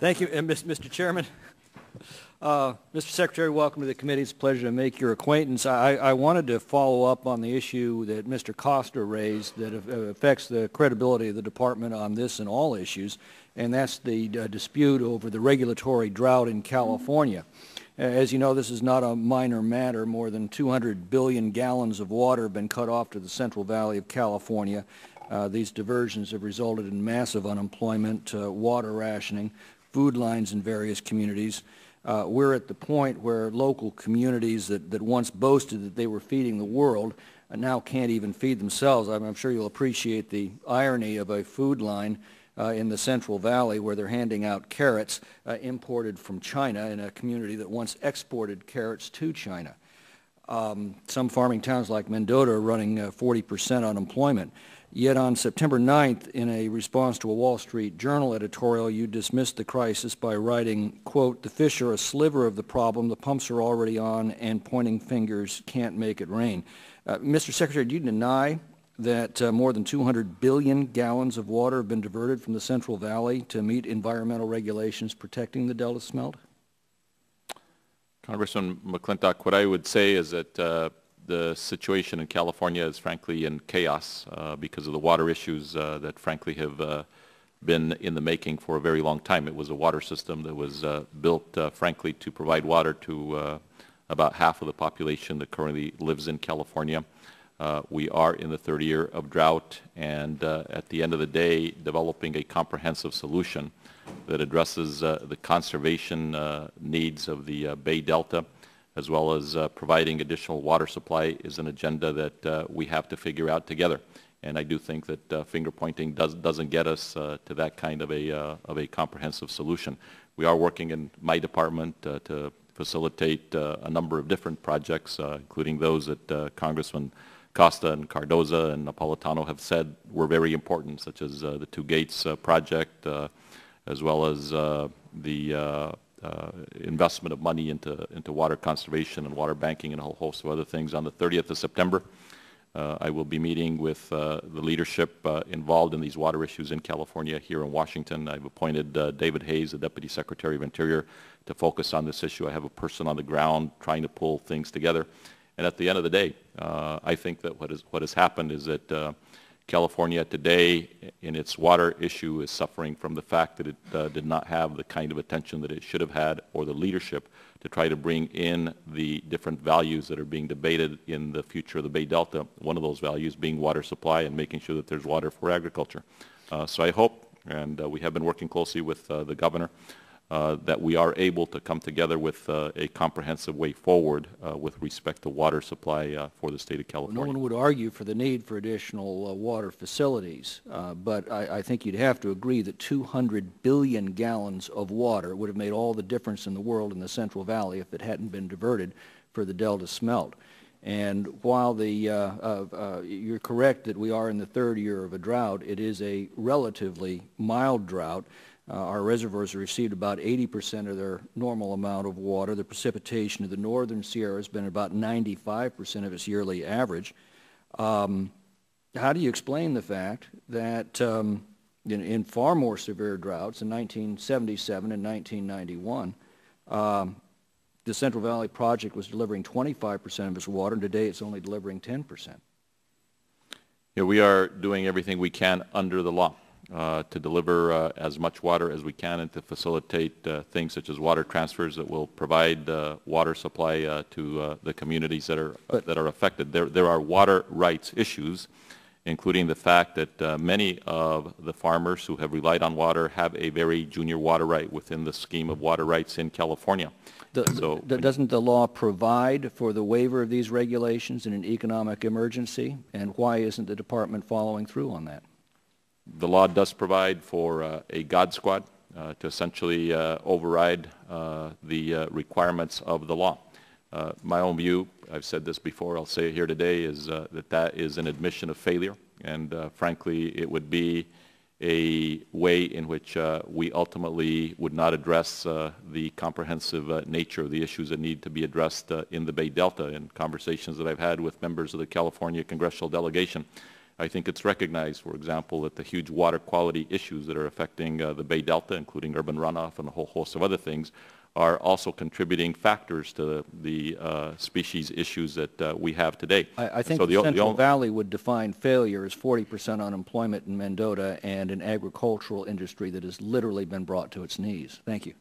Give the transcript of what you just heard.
Thank you, Mr. Chairman. Mr. Secretary, welcome to the committee. It's a pleasure to make your acquaintance. I wanted to follow up on the issue that Mr. Costa raised that affects the credibility of the department on this and all issues, and that's the dispute over the regulatory drought in California. As you know, this is not a minor matter. More than 200 billion gallons of water have been cut off to the Central Valley of California. These diversions have resulted in massive unemployment, water rationing, food lines in various communities. We're at the point where local communities that once boasted that they were feeding the world now can't even feed themselves. I'm sure you'll appreciate the irony of a food line in the Central Valley where they're handing out carrots imported from China in a community that once exported carrots to China. Some farming towns like Mendota are running 40% unemployment. Yet on September 9th, in a response to a Wall Street Journal editorial, you dismissed the crisis by writing, quote, "The fish are a sliver of the problem, the pumps are already on, and pointing fingers can't make it rain." Mr. Secretary, do you deny that more than 200 billion gallons of water have been diverted from the Central Valley to meet environmental regulations protecting the Delta smelt? Congressman McClintock, what I would say is that the situation in California is frankly in chaos because of the water issues that frankly have been in the making for a very long time. It was a water system that was built frankly to provide water to about half of the population that currently lives in California. We are in the third year of drought, and at the end of the day, developing a comprehensive solution that addresses the conservation needs of the Bay Delta, as well as providing additional water supply, is an agenda that we have to figure out together. And I do think that finger pointing doesn't get us to that kind of a comprehensive solution. We are working in my department to facilitate a number of different projects, including those that Congressman Costa and Cardoza and Napolitano have said were very important, such as the Two Gates project, as well as the investment of money into water conservation and water banking and a whole host of other things. On the 30th of September, I will be meeting with the leadership involved in these water issues in California here in Washington. I've appointed David Hayes, the Deputy Secretary of Interior, to focus on this issue. I have a person on the ground trying to pull things together. And at the end of the day, I think that what has happened is that California today, in its water issue, is suffering from the fact that it did not have the kind of attention that it should have had, or the leadership to try to bring in the different values that are being debated in the future of the Bay Delta, one of those values being water supply and making sure that there's water for agriculture. So I hope, and we have been working closely with the governor, that we are able to come together with a comprehensive way forward with respect to water supply for the state of California. No one would argue for the need for additional water facilities, but I think you'd have to agree that 200 billion gallons of water would have made all the difference in the world in the Central Valley if it hadn't been diverted for the Delta smelt. And while you're correct that we are in the third year of a drought, it is a relatively mild drought. Our reservoirs have received about 80% of their normal amount of water. The precipitation of the northern Sierra has been about 95% of its yearly average. How do you explain the fact that in far more severe droughts in 1977 and 1991, the Central Valley Project was delivering 25% of its water, and today it's only delivering 10%? Yeah, we are doing everything we can under the law to deliver as much water as we can and to facilitate things such as water transfers that will provide water supply to the communities that are affected. There are water rights issues, including the fact that many of the farmers who have relied on water have a very junior water right within the scheme of water rights in California. Doesn't the law provide for the waiver of these regulations in an economic emergency? And why isn't the department following through on that? The law does provide for a God squad to essentially override the requirements of the law. My own view, I've said this before, I'll say it here today, is that is an admission of failure, and frankly it would be a way in which we ultimately would not address the comprehensive nature of the issues that need to be addressed in the Bay Delta. In conversations that I've had with members of the California congressional delegation, I think it's recognized, for example, that the huge water quality issues that are affecting the Bay Delta, including urban runoff and a whole host of other things, are also contributing factors to the species issues that we have today. I think the Central Valley would define failure as 40% unemployment in Mendota and an agricultural industry that has literally been brought to its knees. Thank you.